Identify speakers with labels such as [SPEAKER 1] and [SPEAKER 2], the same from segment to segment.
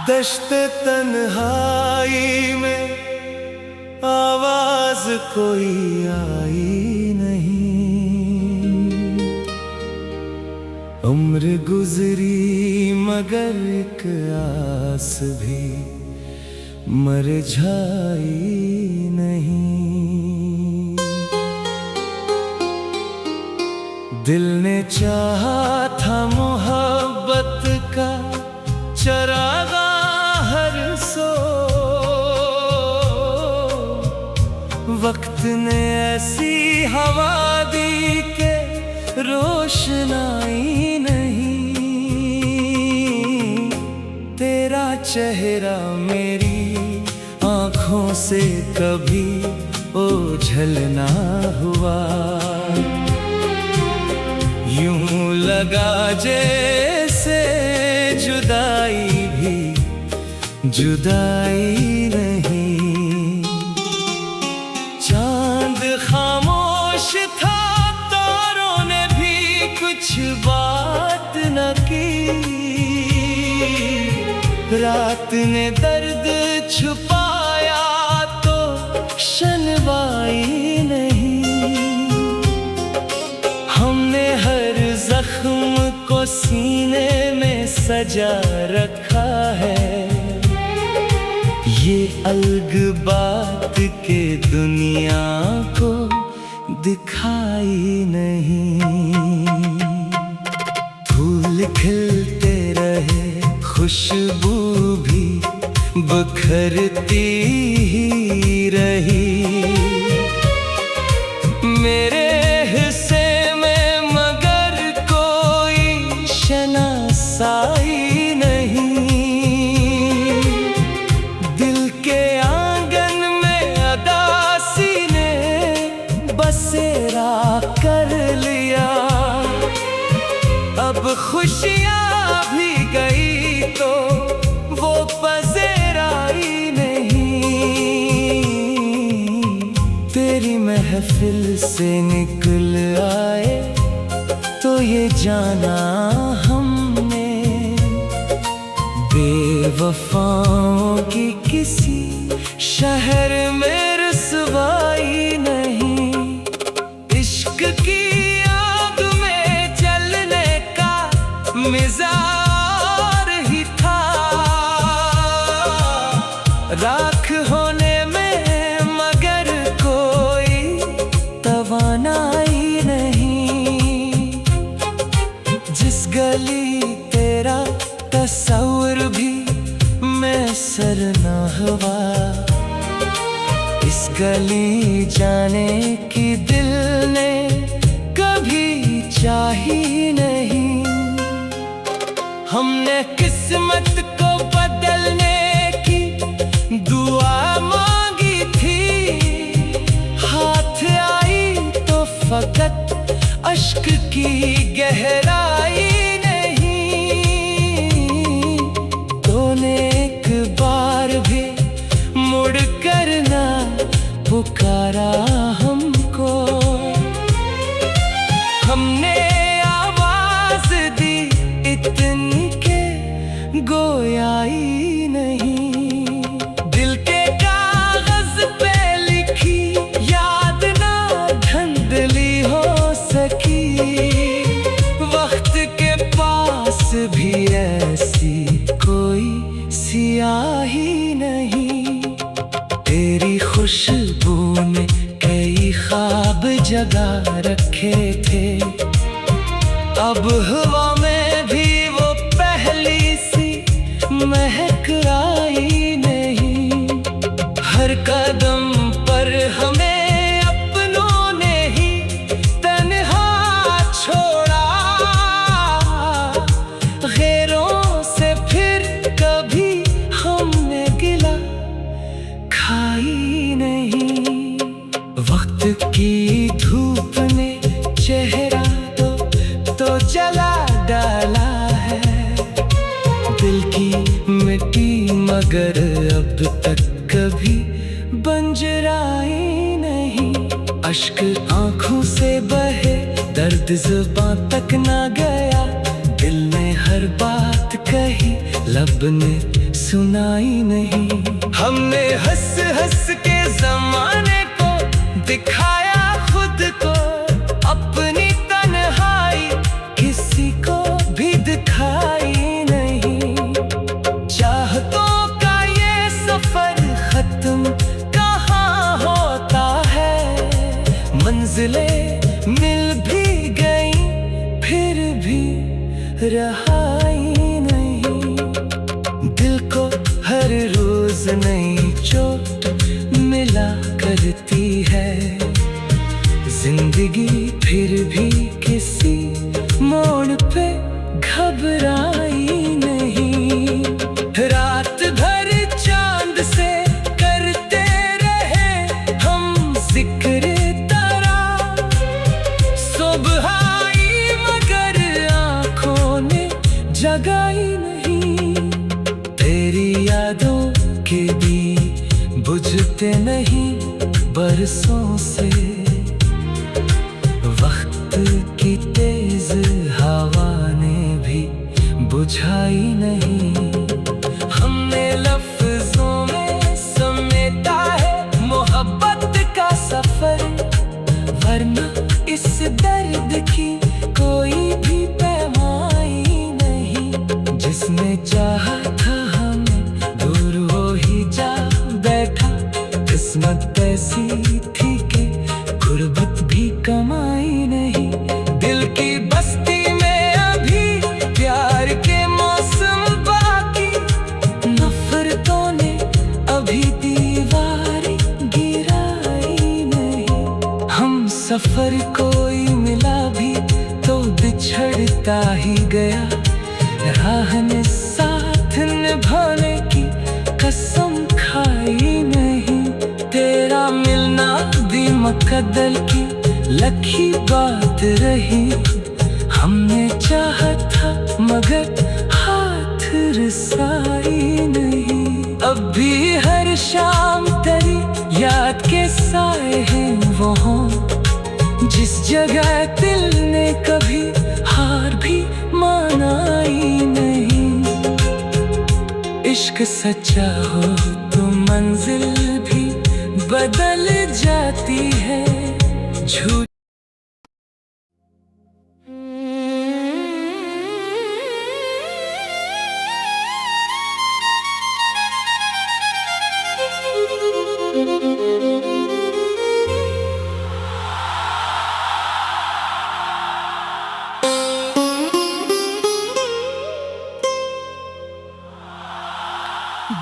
[SPEAKER 1] दश्ते तन्हाई में आवाज कोई आई नहीं। उम्र गुजरी मगर एक आस भी मुरझाई नहीं। दिल ने चाहा था मोहब्बत का चरागा हर सो, वक्त ने ऐसी हवा दी के रोशनाई नहीं। तेरा चेहरा मेरी आँखों से कभी ओझल ना हुआ। यूं लगा जैसे जुदाई भी जुदाई नहीं। चांद खामोश था, तारों ने भी कुछ बात न की। रात ने दर्द छुपाया तो शनवाई नहीं। हमने हर जख्म को सीने में सजा रखा है। ये अलग बात के दुनिया को दिखाई नहीं। फूल खिलते रहे, खुशबू भी बिखरती ही रही। मेरे हिस्से में मगर कोई शनासाई नहीं। दिल के आंगन में अदासी ने बसेरा कर लिया। अब खुशियाँ भी गई तो वो पसेराई नहीं। तेरी महफिल से निकल आए तो ये जाना हमने, बेवफाओं की किसी शहर में रुसवाई नहीं। इश्क की आग में जलने का मिजाज ही था। राख होने में मगर कोई तवानाई नहीं। जिस गली तेरा तस्वुर भी मैसर न हुआ, इस गली जाने की दिल ने कभी चाही नहीं। हमने किस्मत को बदलने की दुआ मांगी थी। हाथ आई तो फकत अश्क की गहराई नहीं। तूने एक बार भी मुड़ कर ना पुकारा हमको। हमने आवाज दी इतनी के गोयाई नहीं। दिल के कागज पे लिखी याद ना धंधली हो सकी। वक्त के पास भी ऐसी कोई सियाही नहीं। तेरी खुशबू ने कई ख्वाब जगा रखे थे। अब हवा में भी वो पहली सी महक आई नहीं। हर कदम पर हमें अपनों ने ही तन्हा छोड़ा। गैरों से फिर कभी हमने गिला खाई नहीं। वक्त की धूप ने चेहरा तो जला डाला है। दिल की मिट्टी मगर अब तक कभी बंजराई नहीं। अश्क आंखों से बहे, दर्द जुबां तक ना गया। दिल ने हर बात कही, लब ने सुनाई नहीं। हमने हंस हंस के जमाने को दिखाया खुद को, अपनी तन्हाई किसी को भी दिखाई नहीं। चाहतों का ये सफर खत्म कहाँ होता है, मंजिलें मिल भी गई फिर भी रहाई नहीं। दिल को हर रोज नई चोट मिला करती है, जिंदगी फिर भी किसी मोड़ पे घबराई नहीं। रात भर चांद से करते रहे हम जिक्र तारा, सुबह आई मगर आँखों ने जगाई नहीं। तेरी यादों के दिए बुझते नहीं बरसों से, वक्त की तेज हवा ने भी बुझाई नहीं। हमने लफ्जों में समेटा है मोहब्बत का सफर, वरना इस दर्द की कोई भी पैमाई नहीं। जिसने चाहा था हमें दूर हो ही जा बैठा, किस्मत ऐसी थी कि गुर्बत भी कमाई नहीं। दिल की बस्ती में अभी प्यार के मौसम बाकी, नफरतों ने अभी दीवारें गिराई नहीं। हम सफर कोई मिला भी तो बिछड़ता ही गया, राह ने साथ निभाने की कसम खाई नहीं। तेरा मिलना भी मुकद्दर की लकी बात रही, हमने चाहा था मगर हाथ रसाई नहीं। अब भी हर शाम तेरी याद के साए हैं वहाँ, जिस जगह दिल ने कभी हार भी मानाई नहीं। इश्क सच्चा हो तो मंजिल भी बदल जाती है, झूठ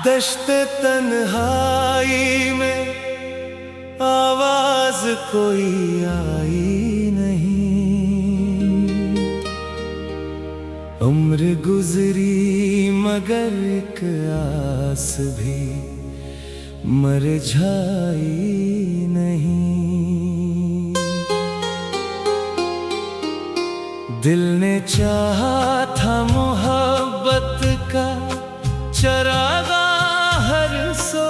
[SPEAKER 2] दश्ते तन्हाई में आवाज कोई आई नहीं। उम्र गुजरी मगर एक आस भी मरझाई नहीं। दिल ने चाहा था मोहब्बत का चरागा हर सो,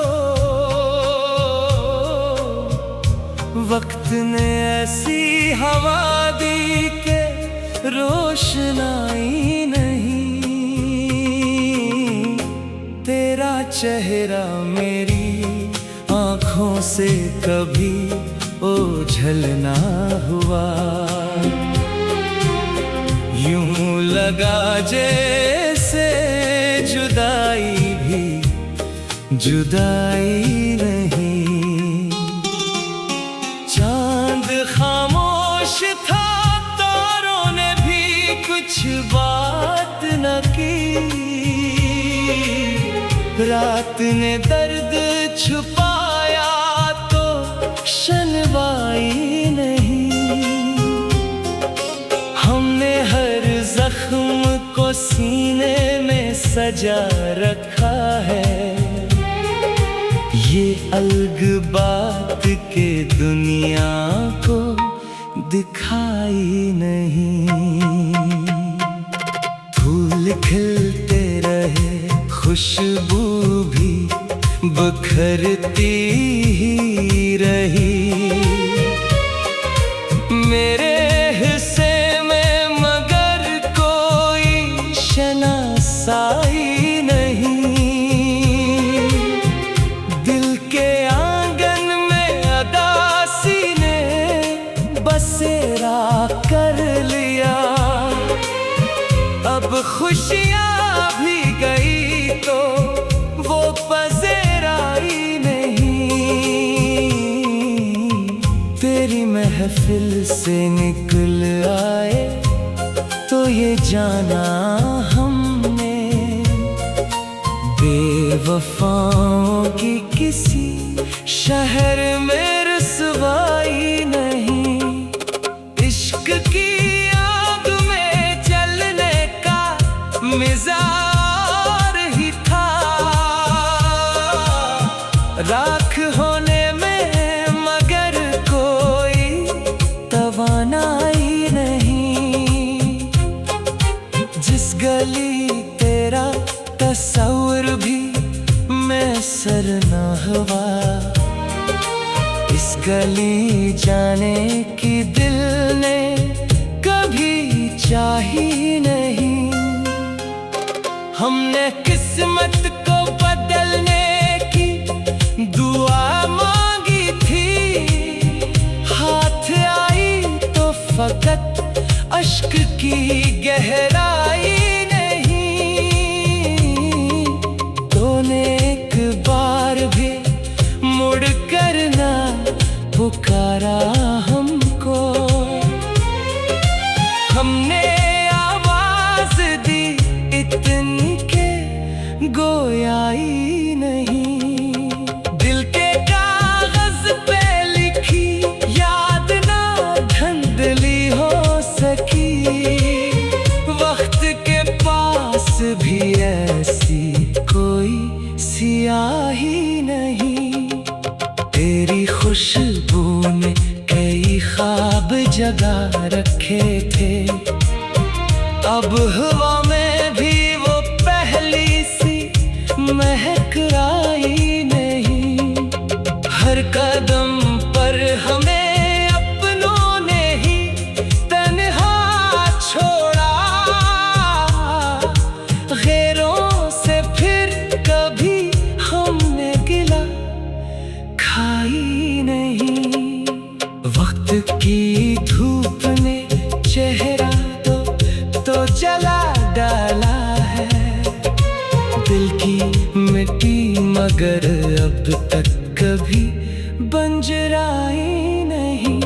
[SPEAKER 2] वक्त ने ऐसी हवा दी के रोशनाई नहीं। तेरा चेहरा मेरी आँखों से कभी ओझल ना हुआ, यूं लगा जैसे जुदाई भी जुदाई नहीं। चांद खामोश था, तारों ने भी कुछ बात न की, रात ने दर्द छुपाया तो शनवाई नहीं। हमने हर जख्म को सीने में सजा रखा है, ये अलग बात के दुनिया को दिखाई नहीं। फूल खिलते रहे, खुशबू भी बिखरती ही रही मेरे हिस्से में, मगर कोई शनासाई नहीं। कर लिया। अब खुशियाँ भी गई तो वो पज़ेराई नहीं। तेरी महफिल से निकल आए तो ये जाना हमने, बेवफाओं की किसी शहर में रुसवाई नहीं। इश्क की आग में जलने का मिज़ाज ही था, राख होने में मगर कोई तवानाई नहीं। जिस गली तेरा तस्वुर भी मैसर न हुआ, इस गली जाने की दिल ने कभी चाही नहीं। हमने किस्मत को बदलने की दुआ मांगी थी, हाथ आई तो फकत अश्क की गहराई नहीं। तूने एक बार भी मुड़ कर ना पुकारा हमको, हमने आवाज दी इतनी के गोयाई नहीं। दिल के कागज पे लिखी याद ना धंधली हो सकी, वक्त के पास भी ऐसी कोई सियाही नहीं। तेरी खुशबू ने कई ख्वाब जगा रखे थे, अब हवा में भी वो पहली सी महक आई नहीं। हर कदम पर हमें अपनों ने ही तन्हा छोड़ा, गैरों से फिर कभी हमने गिला खाई नहीं। वक्त की धूप ने चेहरा तो जला डाला है, दिल की मिट्टी मगर अब तक कभी बंजराई नहीं।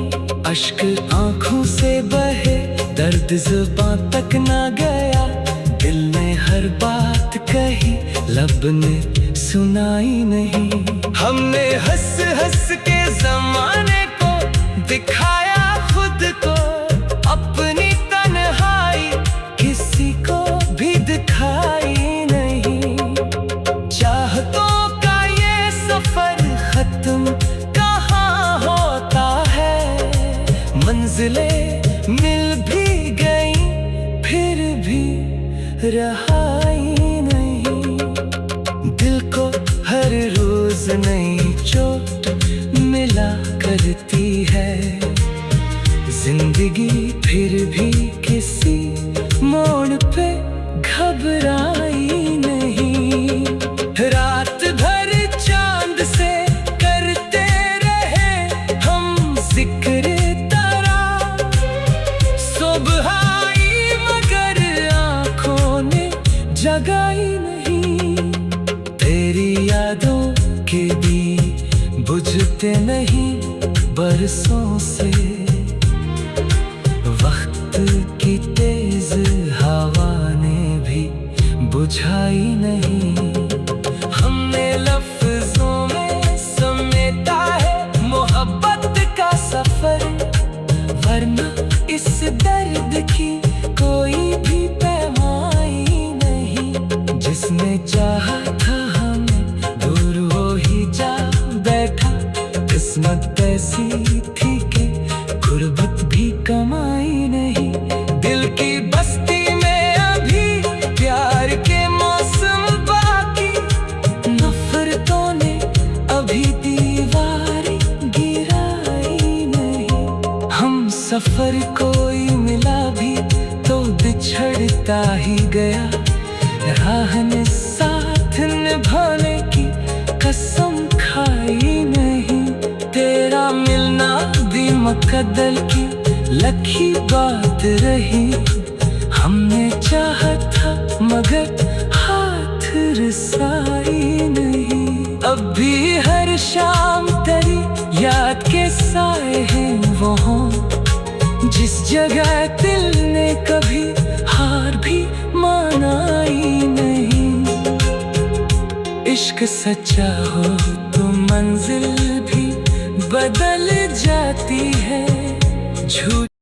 [SPEAKER 2] अश्क आंखों से बहे, दर्द जुबां तक ना गया, दिल ने हर बात कही, लब ने सुनाई नहीं। हमने हंस हंस के ज़माने को दिखाया खुद को, अपनी तन्हाई किसी को भी दिखाई नहीं। चाहतों का ये सफर खत्म कहाँ होता है, मंजिलें मिल भी गई फिर भी रहाई नहीं। दिल को हर रोज नई चोट मिला करती है, जिंदगी फिर भी किसी मोड़ पे घबराई नहीं। रात भर चांद से करते रहे हम जिक्र तारा, सुबह आई मगर आँखों ने जगाई नहीं। तेरी यादों के दी बुझते नहीं बरसों से, वक्त की तेज हवा ने भी बुझाई नहीं। हमने लफ्जों में समेटा है मोहब्बत का सफर, वरना इस दर्द की कोई भी पैमाई नहीं। जिसने चाहा था हमें दूर हो ही जा बैठा, किस्मत ऐसी थी कि गुर्बत भी कमाई नहीं। दिल की बस्ती में अभी प्यार के मौसम बाकी, नफरतों ने अभी दीवारें गिराई नहीं। हम सफर कोई मिला भी तो बिछड़ता ही गया, राह ने साथ निभाने की कसम खाई नहीं। तेरा मिलना भी मुकद्दर की
[SPEAKER 1] लकी बात रही, हमने चाहा था मगर हाथ रसाई नहीं। अब भी हर शाम तेरी याद के साए हैं वहाँ, जिस जगह दिल ने कभी हार भी मानाई नहीं। इश्क सच्चा हो तो मंजिल भी बदल जाती है, झूठ